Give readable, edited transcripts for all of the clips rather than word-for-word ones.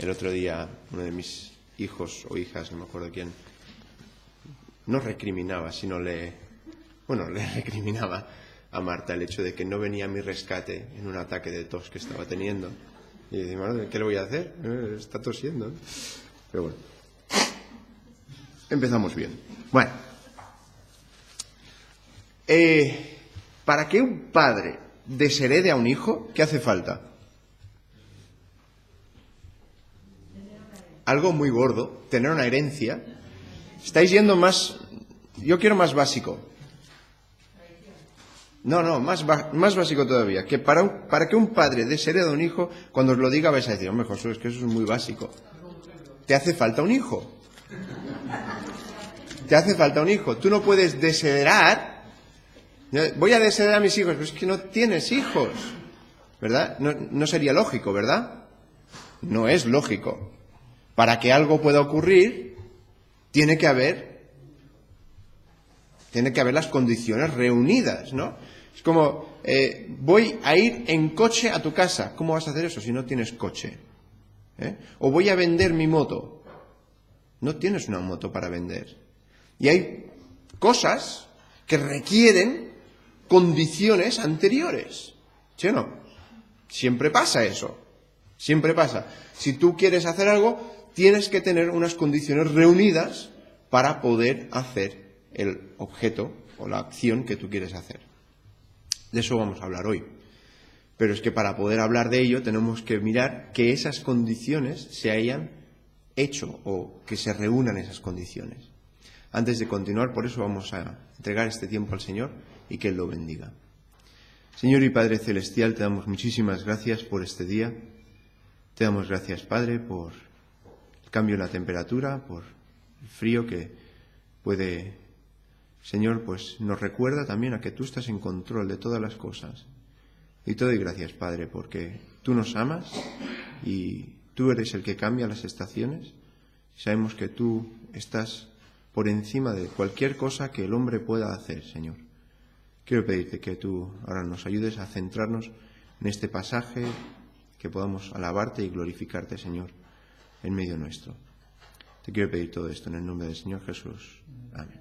El otro día uno de mis hijos o hijas, no me acuerdo quién, no recriminaba, sino le recriminaba a Marta el hecho de que no venía a mi rescate en un ataque de tos que estaba teniendo. Y dice, madre, ¿qué le voy a hacer? Está tosiendo, ¿eh? Pero bueno, empezamos bien. Bueno, para que un padre desherede a un hijo, ¿qué hace falta? Algo muy gordo, tener una herencia. Estáis yendo más, yo quiero más básico. No, más básico todavía. Que para que un padre desherede a un hijo, cuando os lo diga vais a decir, hombre, Josué, es que eso es muy básico. Te hace falta un hijo. Te hace falta un hijo. Tú no puedes desheredar. Voy a desheredar a mis hijos, pero es que no tienes hijos. ¿Verdad? No sería lógico, ¿verdad? No es lógico. Para que algo pueda ocurrir, tiene que haber las condiciones reunidas, ¿no? Es como, voy a ir en coche a tu casa. ¿Cómo vas a hacer eso si no tienes coche? O voy a vender mi moto. No tienes una moto para vender. Y hay cosas que requieren condiciones anteriores. ¿Sí o no? Siempre pasa eso. Siempre pasa. Si tú quieres hacer algo, tienes que tener unas condiciones reunidas para poder hacer el objeto o la acción que tú quieres hacer. De eso vamos a hablar hoy. Pero es que para poder hablar de ello tenemos que mirar que esas condiciones se hayan hecho o que se reúnan esas condiciones. Antes de continuar, por eso vamos a entregar este tiempo al Señor y que Él lo bendiga. Señor y Padre Celestial, te damos muchísimas gracias por este día. Te damos gracias, Padre, por el cambio en la temperatura, por el frío que puede, Señor, pues nos recuerda también a que tú estás en control de todas las cosas. Y te doy gracias, Padre, porque tú nos amas y tú eres el que cambia las estaciones. Sabemos que tú estás por encima de cualquier cosa que el hombre pueda hacer, Señor. Quiero pedirte que tú ahora nos ayudes a centrarnos en este pasaje, que podamos alabarte y glorificarte, Señor, en medio nuestro. Te quiero pedir todo esto en el nombre del Señor Jesús. Amén.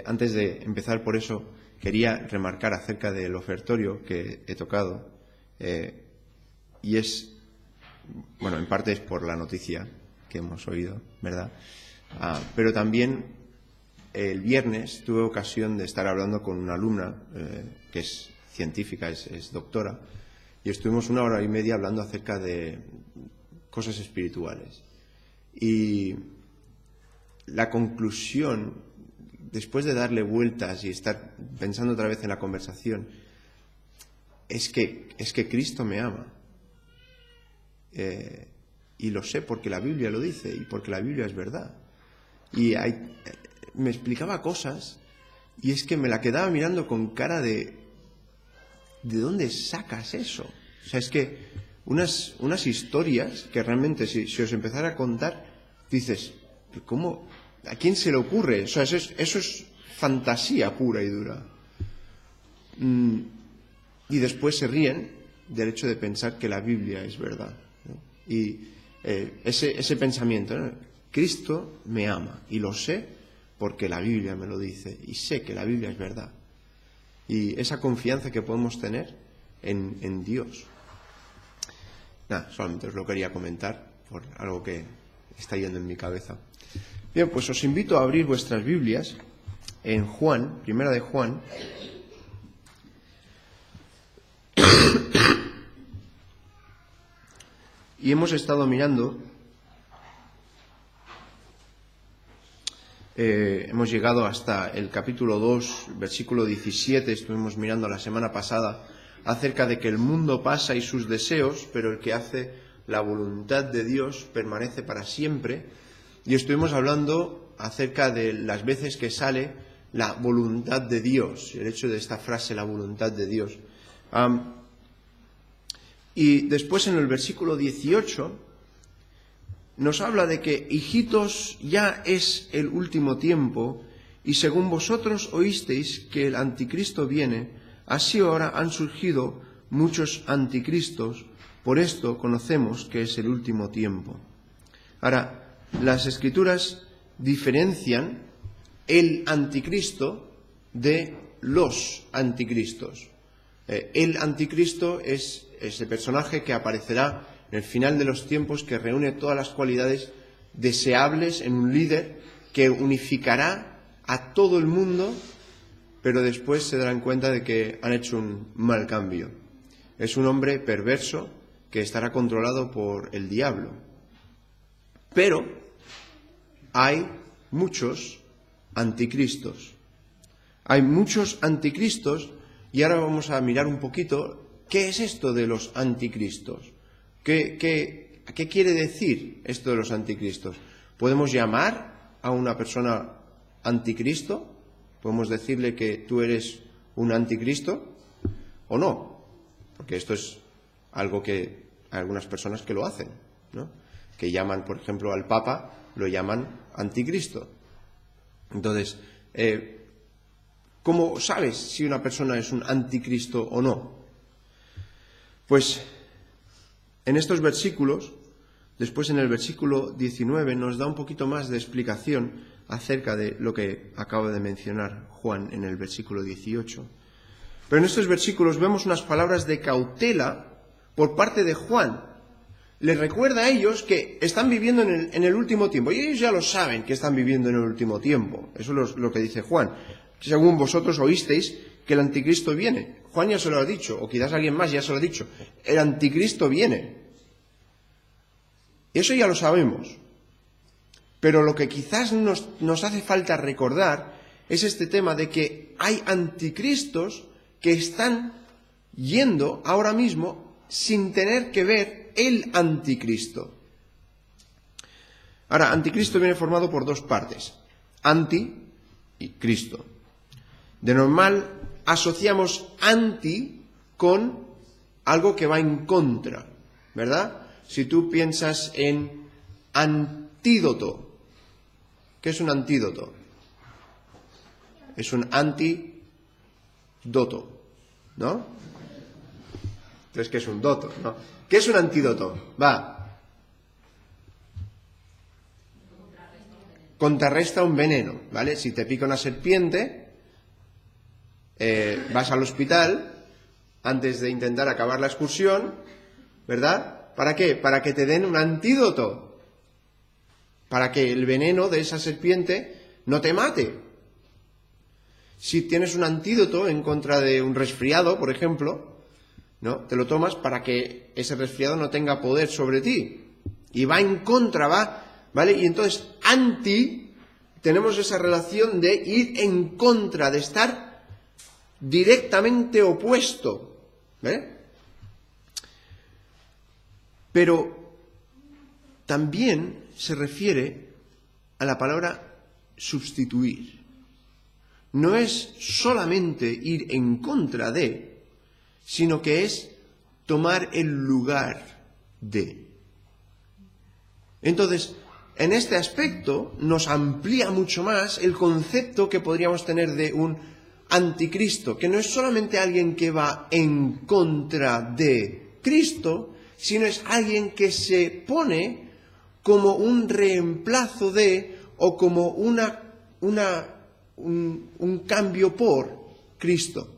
Antes de empezar, por eso, quería remarcar acerca del ofertorio que he tocado, y es, bueno, en parte es por la noticia que hemos oído, ¿verdad? Pero también el viernes tuve ocasión de estar hablando con una alumna que es científica, es doctora, y estuvimos 1 hora y media hablando acerca de cosas espirituales. Y la conclusión, después de darle vueltas y estar pensando otra vez en la conversación, es que Cristo me ama. Y lo sé porque la Biblia lo dice y porque la Biblia es verdad. Y me explicaba cosas y es que me la quedaba mirando con cara de ¿de dónde sacas eso? O sea, es que unas historias que realmente si os empezara a contar, dices, ¿cómo? ¿A quién se le ocurre? O sea, eso es fantasía pura y dura. Y después se ríen del hecho de pensar que la Biblia es verdad, ¿no? Y ese pensamiento, ¿no? Cristo me ama y lo sé porque la Biblia me lo dice y sé que la Biblia es verdad. Y esa confianza que podemos tener en Dios. Nada, solamente os lo quería comentar por algo que está yendo en mi cabeza. Bien, pues os invito a abrir vuestras Biblias en Juan, Primera de Juan. Y hemos estado mirando, hemos llegado hasta el capítulo 2, versículo 17, estuvimos mirando la semana pasada acerca de que el mundo pasa y sus deseos, pero el que hace la voluntad de Dios permanece para siempre. Y estuvimos hablando acerca de las veces que sale la voluntad de Dios, el hecho de esta frase, la voluntad de Dios. Y después en el versículo 18 nos habla de que, hijitos, ya es el último tiempo, y según vosotros oísteis que el anticristo viene, así ahora han surgido muchos anticristos, Por esto conocemos que es el último tiempo. Ahora, las Escrituras diferencian el anticristo de los anticristos. El anticristo es ese personaje que aparecerá en el final de los tiempos, que reúne todas las cualidades deseables en un líder que unificará a todo el mundo, pero después se darán cuenta de que han hecho un mal cambio. Es un hombre perverso que estará controlado por el diablo. Pero hay muchos anticristos. Hay muchos anticristos, y ahora vamos a mirar un poquito qué es esto de los anticristos. ¿Qué quiere decir esto de los anticristos? ¿Podemos llamar a una persona anticristo? ¿Podemos decirle que tú eres un anticristo o no? Porque esto es algo que hay algunas personas que lo hacen, ¿no? Que llaman, por ejemplo, al Papa, lo llaman anticristo. Entonces, ¿cómo sabes si una persona es un anticristo o no? Pues en estos versículos, después en el versículo 19, nos da un poquito más de explicación acerca de lo que acaba de mencionar Juan en el versículo 18. Pero en estos versículos vemos unas palabras de cautela por parte de Juan. Les recuerda a ellos que están viviendo en el último tiempo. Y ellos ya lo saben que están viviendo en el último tiempo. Eso es lo que dice Juan. Según vosotros oísteis que el anticristo viene. Juan ya se lo ha dicho, o quizás alguien más ya se lo ha dicho. El anticristo viene. Eso ya lo sabemos. Pero lo que quizás nos hace falta recordar es este tema de que hay anticristos que están yendo ahora mismo sin tener que ver el anticristo. Ahora, anticristo viene formado por dos partes, anti y Cristo. De normal asociamos anti con algo que va en contra, ¿verdad? Si tú piensas en antídoto, ¿qué es un antídoto? Es un antidoto, ¿no? Entonces, ¿qué es un doto? ¿No? ¿Qué es un antídoto? Contrarresta un veneno, ¿vale? Si te pica una serpiente, vas al hospital antes de intentar acabar la excursión, ¿verdad? ¿Para qué? Para que te den un antídoto, para que el veneno de esa serpiente no te mate. Si tienes un antídoto en contra de un resfriado, por ejemplo, ¿no? Te lo tomas para que ese resfriado no tenga poder sobre ti. Y va en contra, ¿vale? Y entonces, tenemos esa relación de ir en contra, de estar directamente opuesto, ¿vale? Pero también se refiere a la palabra sustituir. No es solamente ir en contra de, sino que es tomar el lugar de. Entonces, en este aspecto nos amplía mucho más el concepto que podríamos tener de un anticristo, que no es solamente alguien que va en contra de Cristo, sino es alguien que se pone como un reemplazo de, o como un cambio por Cristo.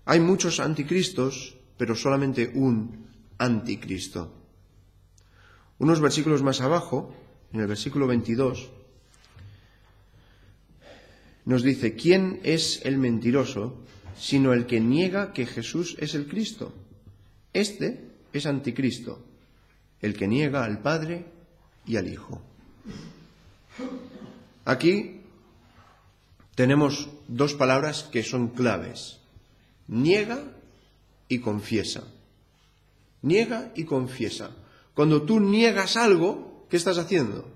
Hay muchos anticristos, pero solamente un anticristo. Unos versículos más abajo, en el versículo 22, nos dice: ¿quién es el mentiroso sino el que niega que Jesús es el Cristo? Este es anticristo, el que niega al Padre y al Hijo. Aquí tenemos dos palabras que son claves: niega y confiesa. Niega y confiesa. Cuando tú niegas algo, ¿qué estás haciendo?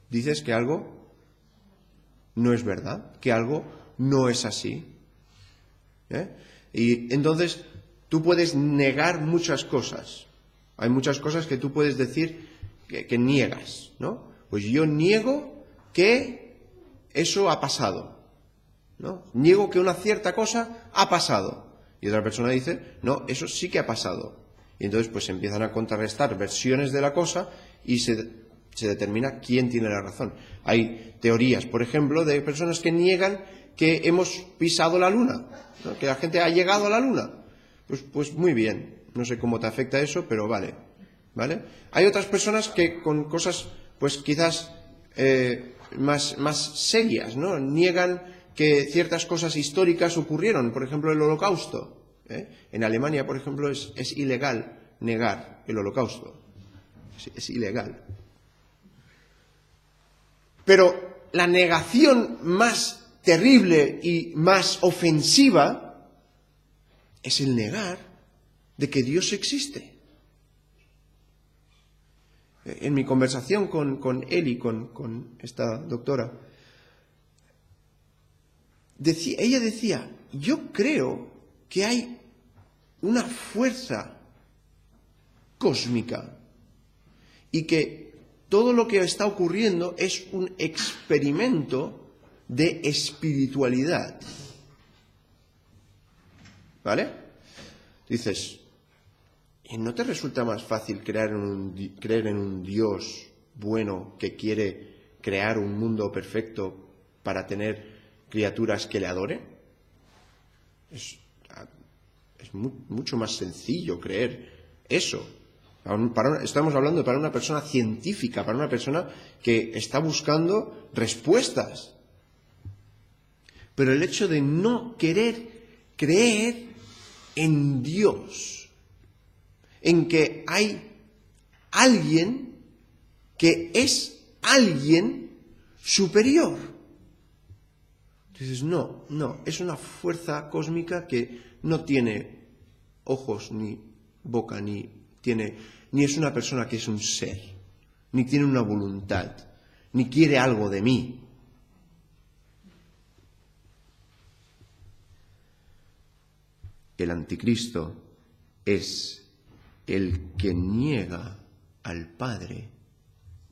Dices que algo no es verdad, que algo no es así. Y entonces tú puedes negar muchas cosas. Hay muchas cosas que tú puedes decir que niegas, ¿no? Pues yo niego que eso ha pasado, ¿no? Niego que una cierta cosa ha pasado. Y otra persona dice, no, eso sí que ha pasado. Y entonces pues se empiezan a contrarrestar versiones de la cosa y se determina quién tiene la razón. Hay teorías, por ejemplo, de personas que niegan que hemos pisado la luna, ¿no? Que la gente ha llegado a la luna. Pues muy bien, no sé cómo te afecta eso, pero vale. Hay otras personas que con cosas pues quizás más serias, ¿no? Niegan que ciertas cosas históricas ocurrieron, por ejemplo el Holocausto. En Alemania, por ejemplo, es ilegal negar el Holocausto. Es ilegal. Pero la negación más terrible y más ofensiva es el negar de que Dios existe. En mi conversación con Eli, con esta doctora, ella decía, yo creo que hay una fuerza cósmica y que todo lo que está ocurriendo es un experimento de espiritualidad. ¿Vale? Dices, ¿y no te resulta más fácil creer en un Dios bueno que quiere crear un mundo perfecto para tener criaturas que le adoren? Es mucho más sencillo creer eso. Estamos hablando para una persona científica, para una persona que está buscando respuestas. Pero el hecho de no querer creer en Dios, en que hay alguien que es alguien superior. Dices, no, es una fuerza cósmica que no tiene ojos, ni boca, ni es una persona que es un ser, ni tiene una voluntad, ni quiere algo de mí. El anticristo es el que niega al Padre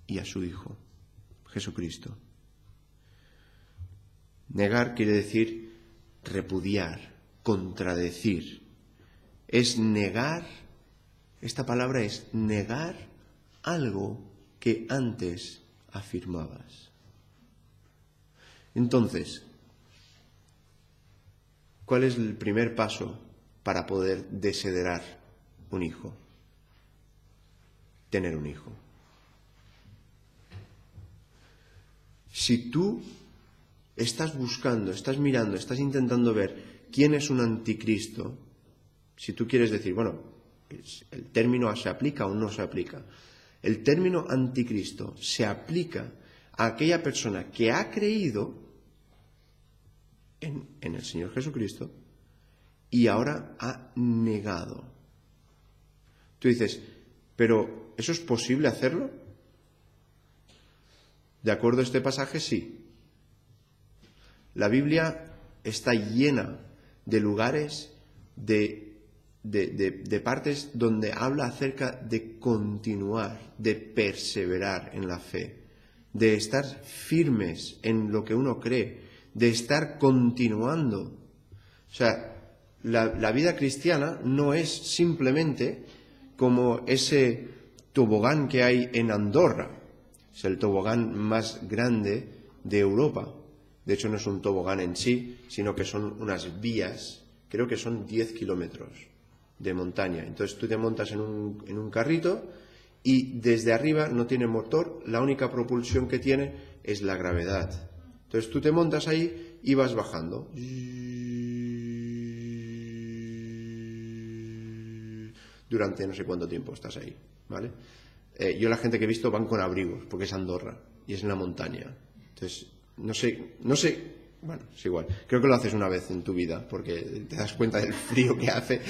y a su Hijo, Jesucristo. Negar quiere decir repudiar, contradecir. Es negar, esta palabra es negar algo que antes afirmabas. Entonces, ¿cuál es el primer paso para poder desheredar un hijo? Tener un hijo. Si tú estás buscando, estás mirando, estás intentando ver quién es un anticristo, si tú quieres decir, bueno, ¿el término se aplica o no se aplica? El término anticristo se aplica a aquella persona que ha creído en el Señor Jesucristo y ahora ha negado. Tú dices, ¿pero eso es posible hacerlo? De acuerdo a este pasaje, sí. La Biblia está llena de lugares, de partes donde habla acerca de continuar, de perseverar en la fe, de estar firmes en lo que uno cree, de estar continuando. O sea, la vida cristiana no es simplemente como ese tobogán que hay en Andorra. Es el tobogán más grande de Europa. De hecho, no es un tobogán en sí, sino que son unas vías, creo que son 10 kilómetros de montaña. Entonces tú te montas en un carrito y desde arriba no tiene motor, la única propulsión que tiene es la gravedad. Entonces tú te montas ahí y vas bajando. Durante no sé cuánto tiempo estás ahí, ¿vale? Yo la gente que he visto van con abrigos, porque es Andorra y es en la montaña. Entonces, no sé, bueno, es igual. Creo que lo haces una vez en tu vida, porque te das cuenta del frío que hace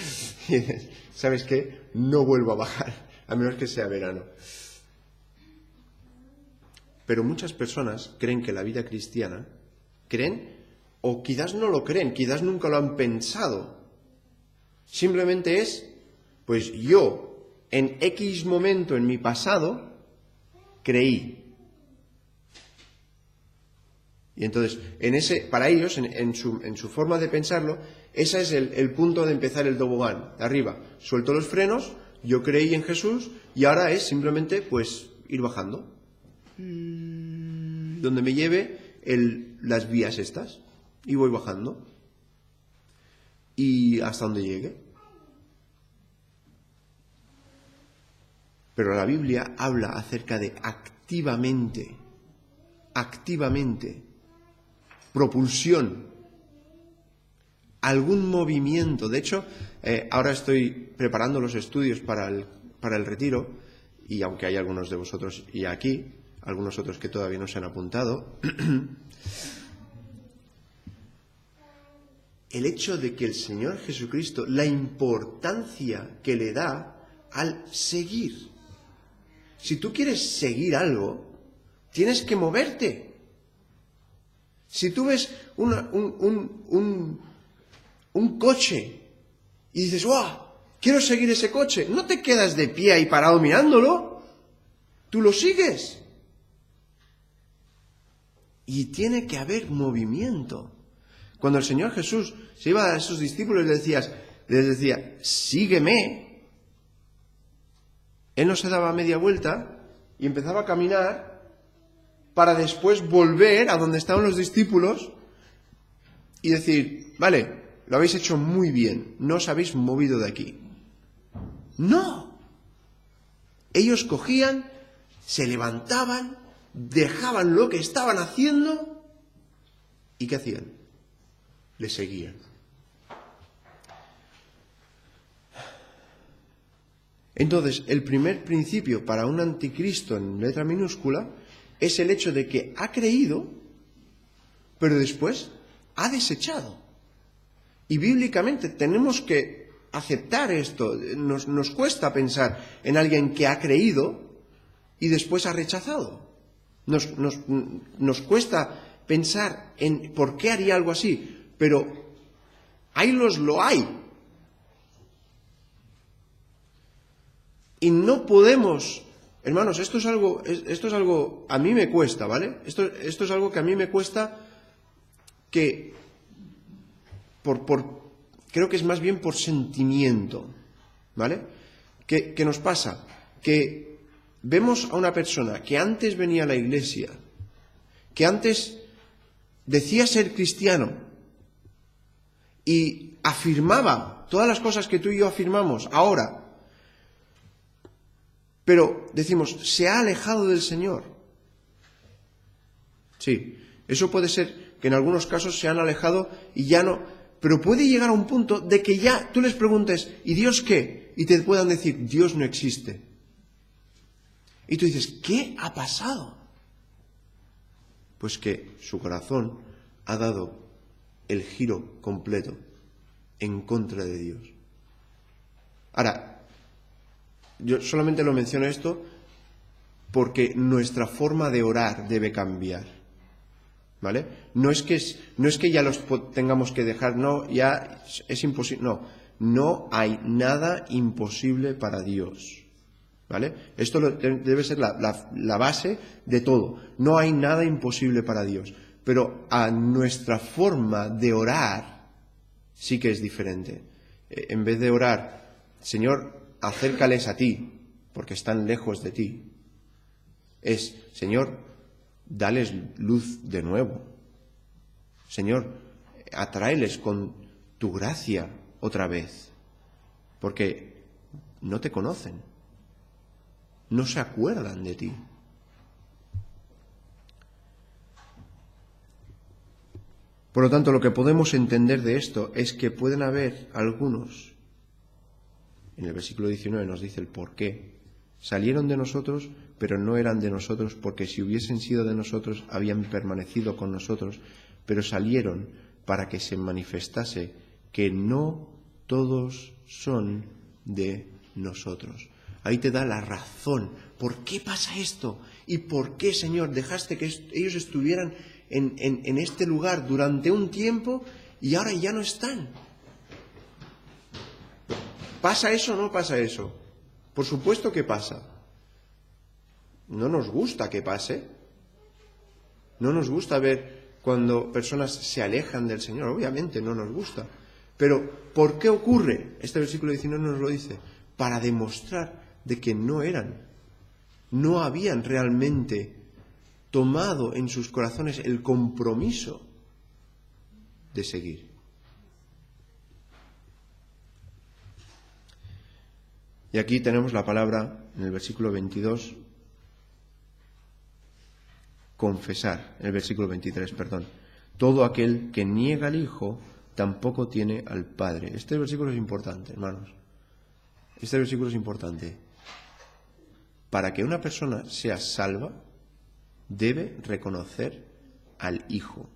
y dices, ¿sabes qué? No vuelvo a bajar, a menos que sea verano. Pero muchas personas creen que la vida cristiana, o quizás no lo creen, quizás nunca lo han pensado. Simplemente es, pues yo, en X momento en mi pasado, creí. Y entonces, para ellos, en su forma de pensarlo, ese es el punto de empezar el tobogán, de arriba. Suelto los frenos, yo creí en Jesús y ahora es simplemente pues ir bajando. Donde me lleve las vías estas. Y voy bajando. Y hasta donde llegue. Pero la Biblia habla acerca de activamente, propulsión, algún movimiento. De hecho, ahora estoy preparando los estudios para el retiro, y aunque hay algunos de vosotros y aquí, algunos otros que todavía no se han apuntado, el hecho de que el Señor Jesucristo, la importancia que le da al seguir. Si tú quieres seguir algo, tienes que moverte. Si tú ves un coche y dices, ¡wow! Quiero seguir ese coche. No te quedas de pie ahí parado mirándolo. Tú lo sigues. Y tiene que haber movimiento. Cuando el Señor Jesús se iba a sus discípulos les decía, sígueme. Él no se daba media vuelta y empezaba a caminar para después volver a donde estaban los discípulos y decir, vale, lo habéis hecho muy bien, no os habéis movido de aquí. No. Ellos cogían, se levantaban, dejaban lo que estaban haciendo y ¿qué hacían? Le seguían. Entonces, el primer principio para un anticristo en letra minúscula es el hecho de que ha creído, pero después ha desechado. Y bíblicamente tenemos que aceptar esto. Nos cuesta pensar en alguien que ha creído y después ha rechazado. Nos cuesta pensar en por qué haría algo así, pero lo hay. Y no podemos, hermanos, esto es algo, a mí me cuesta, ¿vale? Esto es algo que a mí me cuesta que, creo que es más bien por sentimiento, ¿vale? ¿Qué nos pasa? Que vemos a una persona que antes venía a la iglesia, que antes decía ser cristiano y afirmaba todas las cosas que tú y yo afirmamos ahora, pero decimos, se ha alejado del Señor. Sí, eso puede ser que en algunos casos se han alejado y ya no, pero puede llegar a un punto de que ya tú les preguntes, ¿y Dios qué? Y te puedan decir, Dios no existe. Y tú dices, ¿qué ha pasado? Pues que su corazón ha dado el giro completo en contra de Dios. Ahora, yo solamente lo menciono esto porque nuestra forma de orar debe cambiar, ¿vale? No es que ya los tengamos que dejar, no, ya es imposible, no hay nada imposible para Dios, ¿vale? Esto debe ser la base de todo. No hay nada imposible para Dios, pero a nuestra forma de orar sí que es diferente. En vez de orar, Señor, acércales a ti, porque están lejos de ti. Es, Señor, dales luz de nuevo. Señor, atráeles con tu gracia otra vez, porque no te conocen, no se acuerdan de ti. Por lo tanto, lo que podemos entender de esto es que pueden haber algunos. En el versículo 19 nos dice el por qué. Salieron de nosotros, pero no eran de nosotros, porque si hubiesen sido de nosotros, habían permanecido con nosotros, pero salieron para que se manifestase que no todos son de nosotros. Ahí te da la razón. ¿Por qué pasa esto? ¿Y por qué, Señor, dejaste que ellos estuvieran en este lugar durante un tiempo y ahora ya no están? ¿Pasa eso o no pasa eso? Por supuesto que pasa. No nos gusta que pase. No nos gusta ver cuando personas se alejan del Señor. Obviamente no nos gusta. Pero ¿por qué ocurre? Este versículo 19 nos lo dice. Para demostrar de que no habían realmente tomado en sus corazones el compromiso de seguir. Y aquí tenemos la palabra, en el versículo 22, confesar, en el versículo 23, perdón. Todo aquel que niega al Hijo tampoco tiene al Padre. Este versículo es importante, hermanos. Este versículo es importante. Para que una persona sea salva, debe reconocer al Hijo.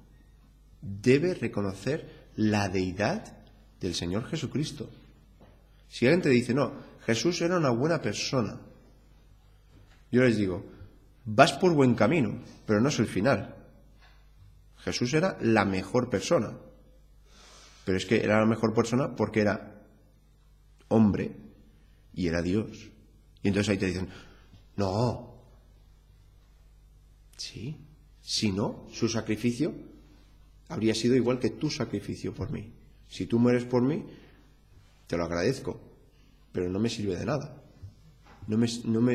Debe reconocer la deidad del Señor Jesucristo. Si alguien te dice, no, Jesús era una buena persona, yo les digo, vas por buen camino, pero no es el final. Jesús era la mejor persona, pero es que era la mejor persona porque era hombre y era Dios. Y entonces ahí te dicen, no, sí, si no, su sacrificio habría sido igual que tu sacrificio por mí. Si tú mueres por mí, te lo agradezco, pero no me sirve de nada. No me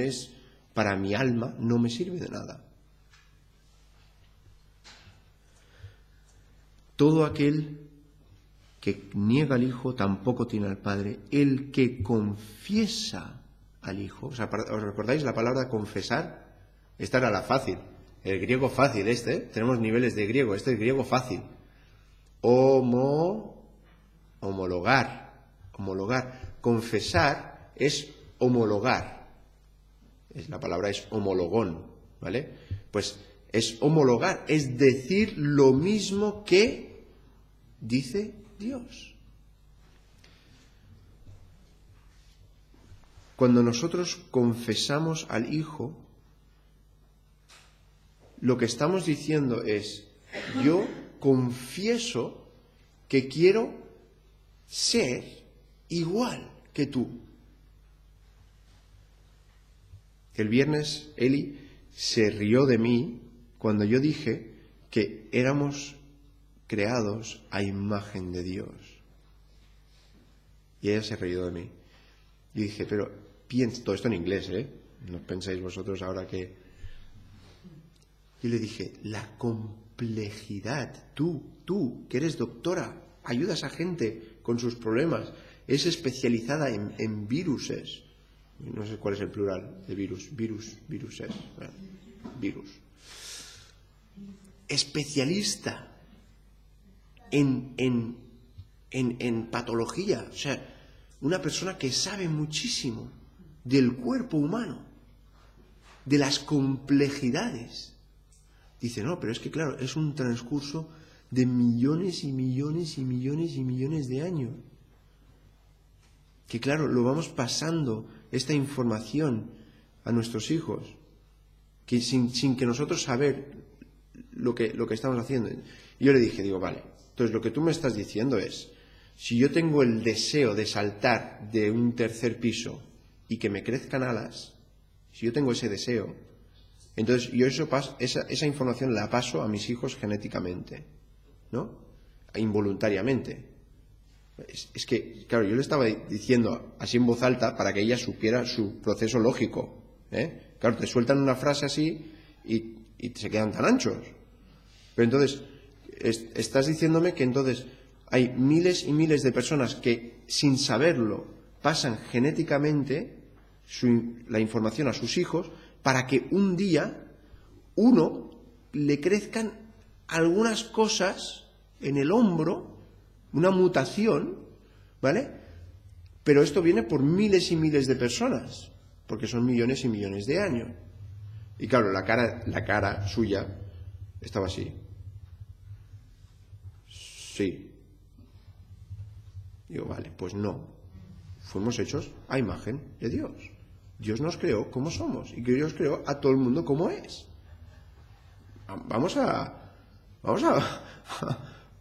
es, para mi alma, no me sirve de nada. Todo aquel que niega al Hijo tampoco tiene al Padre. El que confiesa al Hijo. ¿Os recordáis la palabra confesar? Esta era la fácil. El griego fácil tenemos niveles de griego. Este es griego fácil. Homologar. Confesar es homologar. La palabra es homologón, ¿vale? Pues es homologar, es decir lo mismo que dice Dios. Cuando nosotros confesamos al Hijo, lo que estamos diciendo es, yo confieso que quiero ser igual que tú. El viernes Eli se rió de mí cuando yo dije que éramos creados a imagen de Dios. Y ella se rió de mí. Y dije, pero piensa, todo esto en inglés, no penséis vosotros ahora que... Y le dije, la complejidad, tú, que eres doctora, ayudas a gente con sus problemas, es especializada en viruses. No sé cuál es el plural de viruses. Bueno, virus. Especialista en patología. O sea, una persona que sabe muchísimo del cuerpo humano, de las complejidades. Dice, no, pero es que claro, es un transcurso de millones y millones y millones y millones de años. Que claro, lo vamos pasando esta información a nuestros hijos, que sin que nosotros saber lo que estamos haciendo. Y yo le dije, vale, entonces lo que tú me estás diciendo es, si yo tengo el deseo de saltar de un tercer piso y que me crezcan alas, si yo tengo ese deseo, entonces yo esa información la paso a mis hijos genéticamente, ¿no? Involuntariamente. Es que, claro, yo le estaba diciendo así en voz alta para que ella supiera su proceso lógico. Claro, te sueltan una frase así y se quedan tan anchos. Pero entonces, estás diciéndome que entonces hay miles y miles de personas que, sin saberlo, pasan genéticamente la información a sus hijos para que un día uno le crezcan algunas cosas en el hombro, una mutación, ¿vale? Pero esto viene por miles y miles de personas, porque son millones y millones de años. Y claro, la cara suya estaba así. Sí. Digo, vale, pues no. Fuimos hechos a imagen de Dios. Dios nos creó como somos y que Dios creó a todo el mundo como es. Vamos a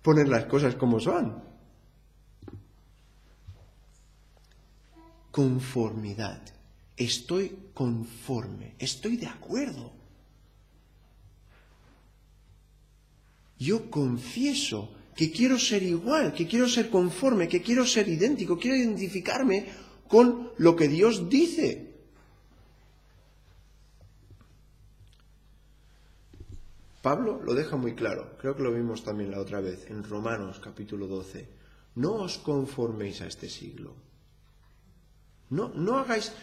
poner las cosas como son. Conformidad. Estoy conforme, estoy de acuerdo. yo confieso que quiero ser igual, que quiero ser conforme, que quiero ser idéntico, quiero identificarme con lo que Dios dice. Pablo lo deja muy claro, creo que lo vimos también la otra vez, en Romanos capítulo 12. No os conforméis a este siglo. No hagáis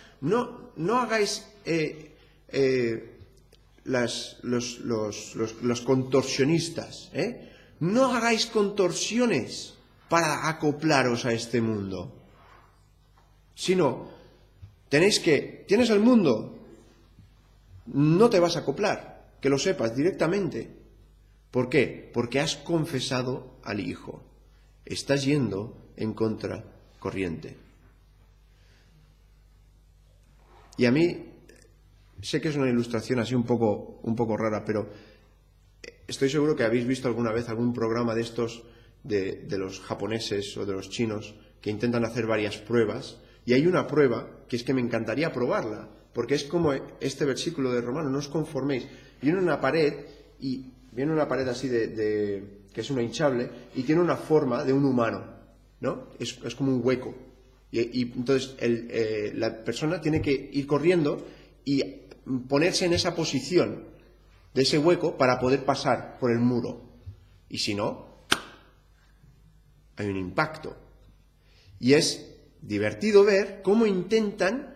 los contorsionistas, no hagáis contorsiones para acoplaros a este mundo, sino tienes el mundo, no te vas a acoplar, que lo sepas directamente. ¿Por qué? Porque has confesado al Hijo, estás yendo en contracorriente. Y a mí, sé que es una ilustración así un poco rara, pero estoy seguro que habéis visto alguna vez algún programa de estos de los japoneses o de los chinos que intentan hacer varias pruebas, y hay una prueba que es que me encantaría probarla, porque es como este versículo de Romanos, no os conforméis. Viene una pared así que es una hinchable y tiene una forma de un humano, ¿no? Es como un hueco. Y entonces la persona tiene que ir corriendo y ponerse en esa posición de ese hueco para poder pasar por el muro. Y si no, hay un impacto. Y es divertido ver cómo intentan,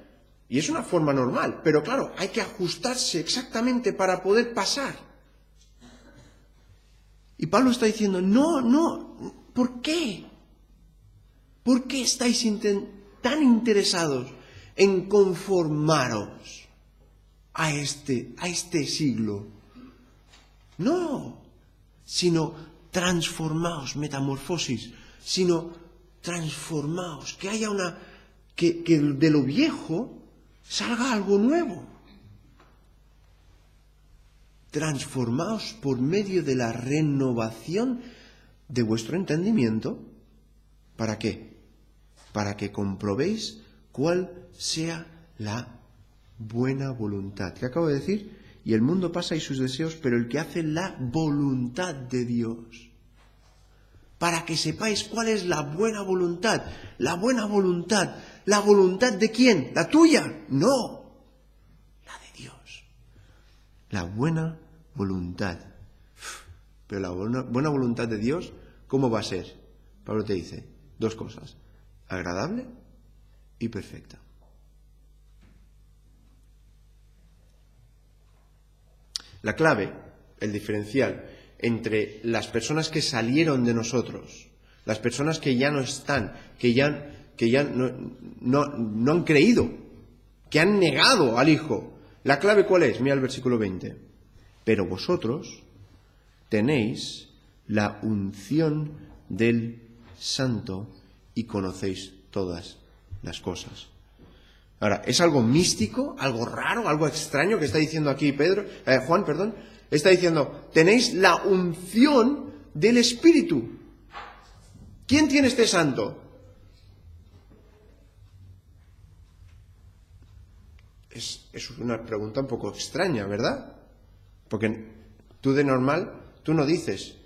y es una forma normal, pero claro, hay que ajustarse exactamente para poder pasar. Y Pablo está diciendo, no, ¿por qué? ¿Por qué estáis tan interesados en conformaros a este siglo? No, sino transformaos, metamorfosis, sino transformaos, que haya que de lo viejo salga algo nuevo. Transformaos por medio de la renovación de vuestro entendimiento. ¿Para qué? Para que comprobéis cuál sea la buena voluntad. ¿Qué acabo de decir? Y el mundo pasa y sus deseos, pero el que hace la voluntad de Dios. Para que sepáis cuál es la buena voluntad. La buena voluntad. ¿La voluntad de quién? ¿La tuya? No. La de Dios. La buena voluntad. Pero la buena voluntad de Dios, ¿cómo va a ser? Pablo te dice dos cosas: agradable y perfecta. La clave, el diferencial entre las personas que salieron de nosotros, las personas que ya no están, que ya no han creído, que han negado al Hijo. ¿La clave cuál es? Mira el versículo 20. Pero vosotros tenéis la unción del Santo y conocéis todas las cosas. Ahora, ¿es algo místico, algo raro, algo extraño que está diciendo aquí Juan? Está diciendo, tenéis la unción del Espíritu. ¿Quién tiene este Santo? Es una pregunta un poco extraña, ¿verdad? Porque tú de normal, tú no dices,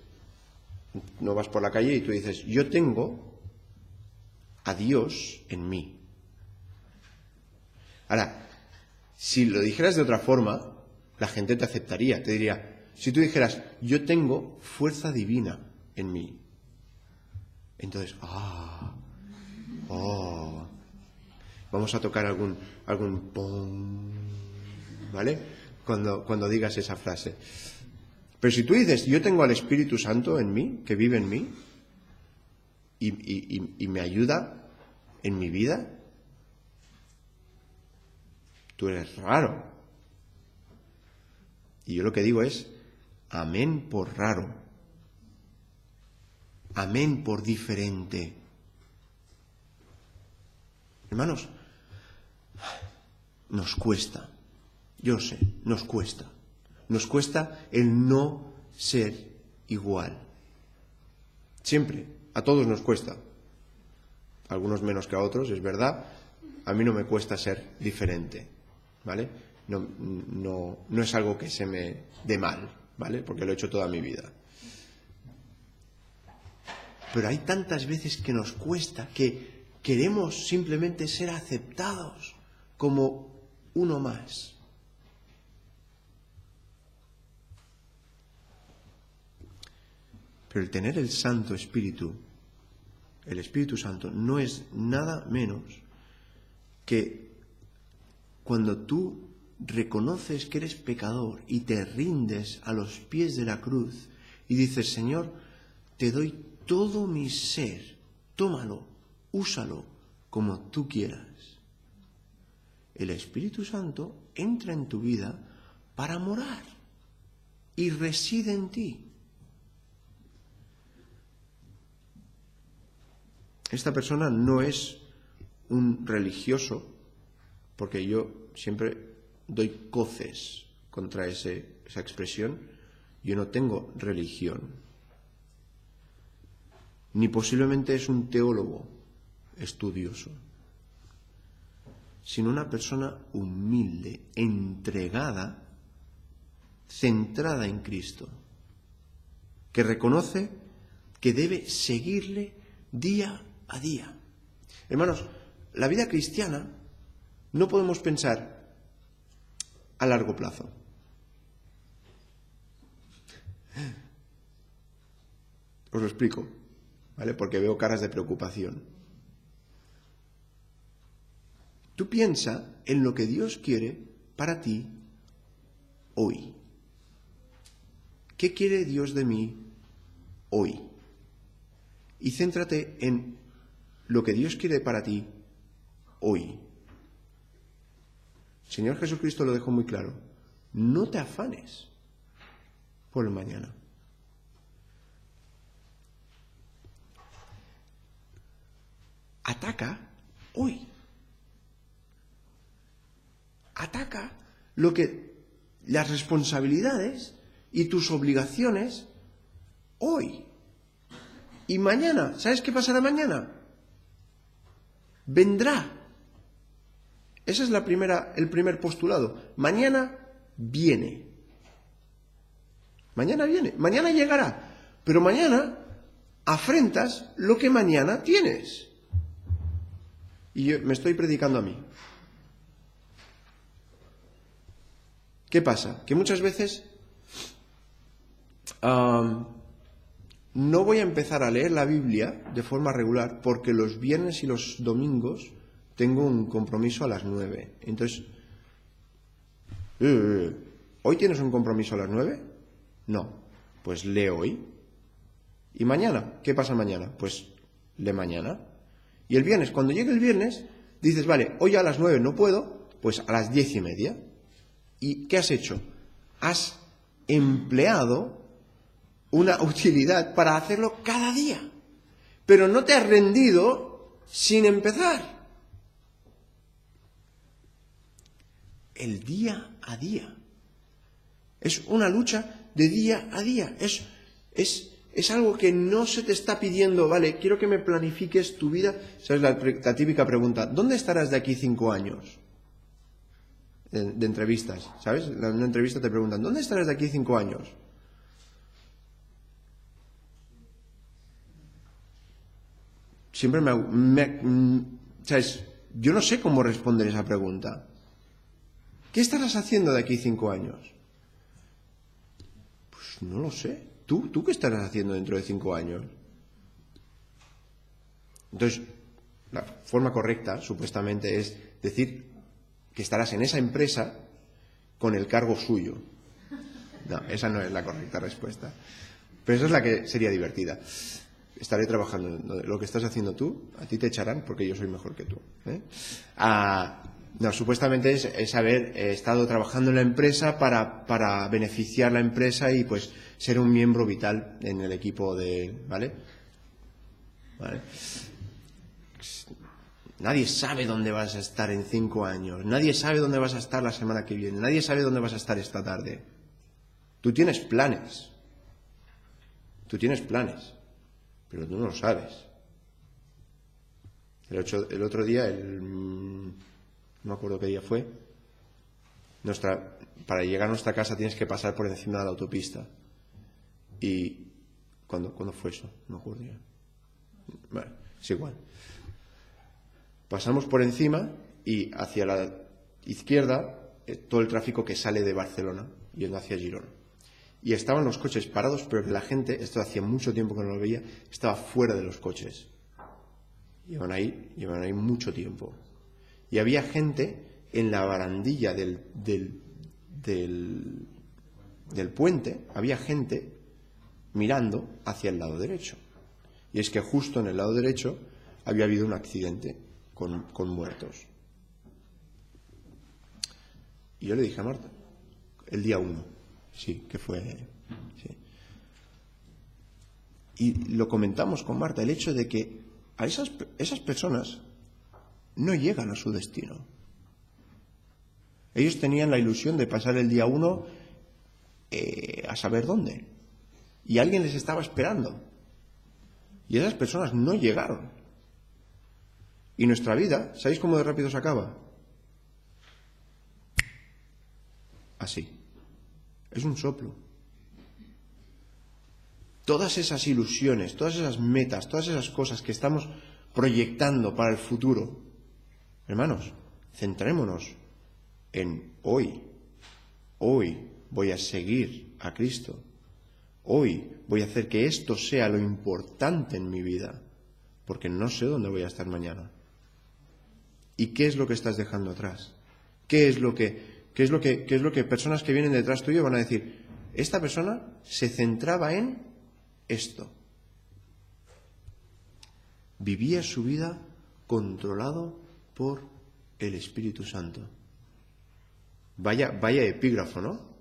no vas por la calle y tú dices, yo tengo a Dios en mí. Ahora, si lo dijeras de otra forma, la gente te aceptaría, te diría, si tú dijeras, yo tengo fuerza divina en mí. Entonces, vamos a tocar algún pom, ¿vale? Cuando digas esa frase. Pero si tú dices, yo tengo al Espíritu Santo en mí, que vive en mí, y me ayuda en mi vida, tú eres raro. Y yo lo que digo es, amén por raro. Amén por diferente. Hermanos, nos cuesta. Yo sé, nos cuesta. Nos cuesta el no ser igual. Siempre, a todos nos cuesta. Algunos menos que a otros, es verdad. A mí no me cuesta ser diferente, ¿vale? No es algo que se me dé mal, ¿vale? Porque lo he hecho toda mi vida. Pero hay tantas veces que nos cuesta, que queremos simplemente ser aceptados como uno más. Pero el tener el Santo Espíritu, el Espíritu Santo, no es nada menos que cuando tú reconoces que eres pecador y te rindes a los pies de la cruz y dices, Señor, te doy todo mi ser, tómalo, úsalo como tú quieras. El Espíritu Santo entra en tu vida para morar y reside en ti. Esta persona no es un religioso, porque yo siempre doy coces contra esa expresión. Yo no tengo religión. Ni posiblemente es un teólogo estudioso, sino una persona humilde, entregada, centrada en Cristo, que reconoce que debe seguirle día a día. Hermanos, la vida cristiana no podemos pensar a largo plazo. Os lo explico, ¿vale? Porque veo caras de preocupación. Tú piensa en lo que Dios quiere para ti hoy. ¿Qué quiere Dios de mí hoy? Y céntrate en lo que Dios quiere para ti hoy. El Señor Jesucristo lo dejó muy claro. No te afanes por el mañana. Ataca hoy. Ataca las responsabilidades y tus obligaciones hoy. Y mañana, ¿sabes qué pasará mañana? Vendrá. Ese es el primer postulado. Mañana viene. Mañana viene. Mañana llegará. Pero mañana afrentas lo que mañana tienes. Y yo me estoy predicando a mí. ¿Qué pasa? Que muchas veces no voy a empezar a leer la Biblia de forma regular porque los viernes y los domingos tengo un compromiso a las 9. Entonces, ¿hoy tienes un compromiso a las 9? No. Pues lee hoy. ¿Y mañana? ¿Qué pasa mañana? Pues lee mañana. Y el viernes, cuando llegue el viernes, dices, vale, hoy a las 9 no puedo, pues a las 10:30. ¿Y qué has hecho? Has empleado una utilidad para hacerlo cada día. Pero no te has rendido sin empezar. El día a día. Es una lucha de día a día. Es algo que no se te está pidiendo, vale, quiero que me planifiques tu vida. ¿Sabes la típica pregunta? ¿Dónde estarás de aquí 5 años? De entrevistas, ¿sabes? En una entrevista te preguntan, ¿dónde estarás de aquí 5 años? Siempre ¿sabes? Yo no sé cómo responder esa pregunta. ¿Qué estarás haciendo de aquí 5 años? Pues no lo sé. ¿Tú qué estarás haciendo dentro de 5 años? Entonces, la forma correcta, supuestamente, es decir que estarás en esa empresa con el cargo suyo. No, esa no es la correcta respuesta. Pero esa es la que sería divertida. Estaré trabajando. Lo que estás haciendo tú, a ti te echarán porque yo soy mejor que tú. No, supuestamente es haber estado trabajando en la empresa para beneficiar la empresa y pues ser un miembro vital en el equipo ¿vale? Nadie sabe dónde vas a estar en 5 años. Nadie sabe dónde vas a estar la semana que viene. Nadie sabe dónde vas a estar esta tarde. Tú tienes planes. Pero tú no lo sabes. El otro día, no me acuerdo qué día fue, para llegar a nuestra casa tienes que pasar por encima de la autopista. ¿Y cuándo fue eso? No me acuerdo ya. Bueno, es igual. Pasamos por encima y hacia la izquierda todo el tráfico que sale de Barcelona yendo hacia Girona. Y estaban los coches parados, pero que la gente, esto hacía mucho tiempo que no lo veía, estaba fuera de los coches. Llevan ahí mucho tiempo. Y había gente en la barandilla del puente, había gente mirando hacia el lado derecho. Y es que justo en el lado derecho había habido un accidente con muertos. Y yo le dije a Marta, el día 1, sí, que fue... Sí. Y lo comentamos con Marta, el hecho de que a esas personas no llegan a su destino. Ellos tenían la ilusión de pasar el día 1 a saber dónde. Y alguien les estaba esperando. Y esas personas no llegaron. Y nuestra vida, ¿sabéis cómo de rápido se acaba? Así. Es un soplo. Todas esas ilusiones, todas esas metas, todas esas cosas que estamos proyectando para el futuro, hermanos, centrémonos en hoy. Hoy voy a seguir a Cristo. Hoy voy a hacer que esto sea lo importante en mi vida, porque no sé dónde voy a estar mañana. ¿Y qué es lo que estás dejando atrás? ¿Qué es lo que personas que vienen detrás tuyo van a decir? Esta persona se centraba en esto. Vivía su vida controlado por el Espíritu Santo. Vaya epígrafo, ¿no?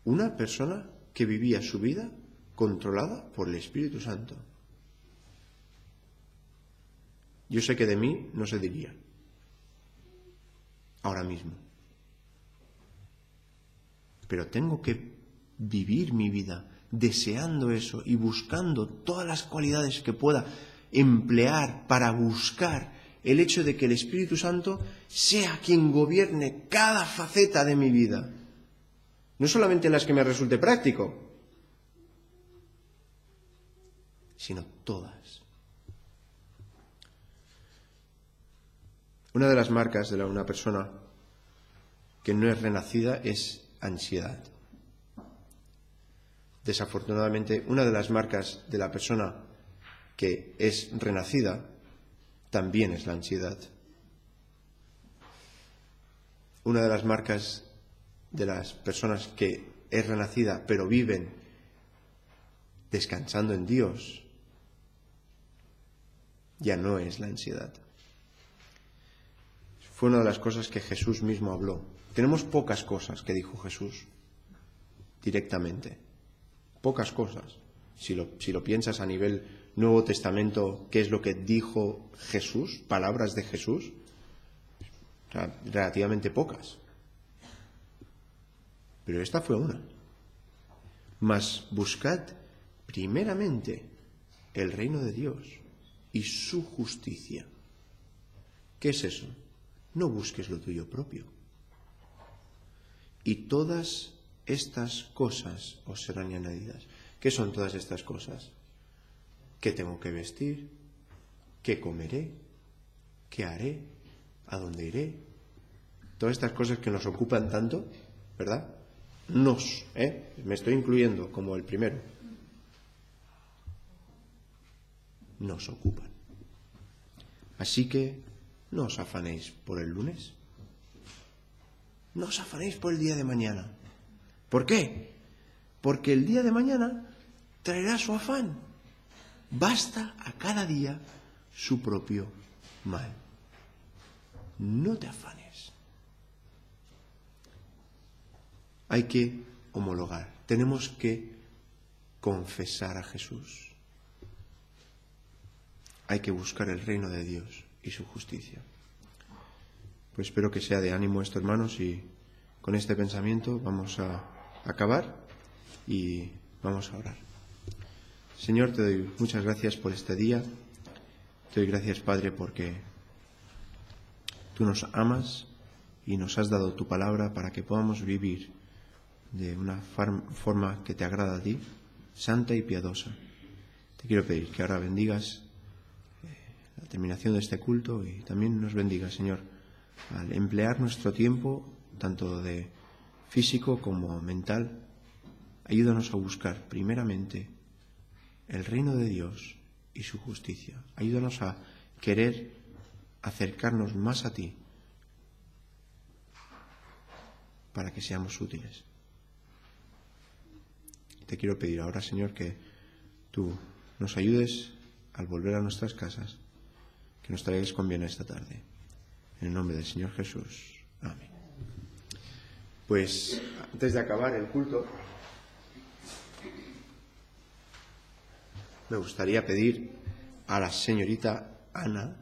Una persona que vivía su vida controlada por el Espíritu Santo. Yo sé que de mí no se diría ahora mismo. Pero tengo que vivir mi vida deseando eso y buscando todas las cualidades que pueda emplear para buscar el hecho de que el Espíritu Santo sea quien gobierne cada faceta de mi vida. No solamente las que me resulte práctico, sino todas. Una de las marcas de una persona que no es renacida es ansiedad. Desafortunadamente, una de las marcas de la persona que es renacida también es la ansiedad. Una de las marcas de las personas que es renacida pero viven descansando en Dios ya no es la ansiedad. Fue una de las cosas que Jesús mismo habló. Tenemos pocas cosas que dijo Jesús directamente. Pocas cosas. Si lo piensas a nivel Nuevo Testamento, ¿qué es lo que dijo Jesús? Palabras de Jesús. O sea, relativamente pocas. Pero esta fue una. Mas buscad primeramente el reino de Dios y su justicia. ¿Qué es eso? No busques lo tuyo propio. Y todas estas cosas os serán añadidas. ¿Qué son todas estas cosas? ¿Qué tengo que vestir? ¿Qué comeré? ¿Qué haré? ¿A dónde iré? Todas estas cosas que nos ocupan tanto, ¿verdad? Me estoy incluyendo como el primero. Nos ocupan. Así que no os afanéis por el lunes. No os afanéis por el día de mañana. ¿Por qué? Porque el día de mañana traerá su afán. Basta a cada día su propio mal. No te afanes. Hay que homologar. Tenemos que confesar a Jesús. Hay que buscar el reino de Dios y su justicia. Pues espero que sea de ánimo esto, hermanos, y con este pensamiento vamos a acabar y vamos a orar. Señor, te doy muchas gracias por este día. Te doy gracias, Padre, porque tú nos amas y nos has dado tu palabra para que podamos vivir de una forma que te agrada a ti, santa y piadosa. Te quiero pedir que ahora bendigas la terminación de este culto y también nos bendigas, Señor, al emplear nuestro tiempo, tanto de físico como mental. Ayúdanos a buscar primeramente el reino de Dios y su justicia. Ayúdanos a querer acercarnos más a ti para que seamos útiles. Te quiero pedir ahora, Señor, que tú nos ayudes al volver a nuestras casas, que nos traigas con bien esta tarde. En el nombre del Señor Jesús. Amén. Pues antes de acabar el culto, me gustaría pedir a la señorita Ana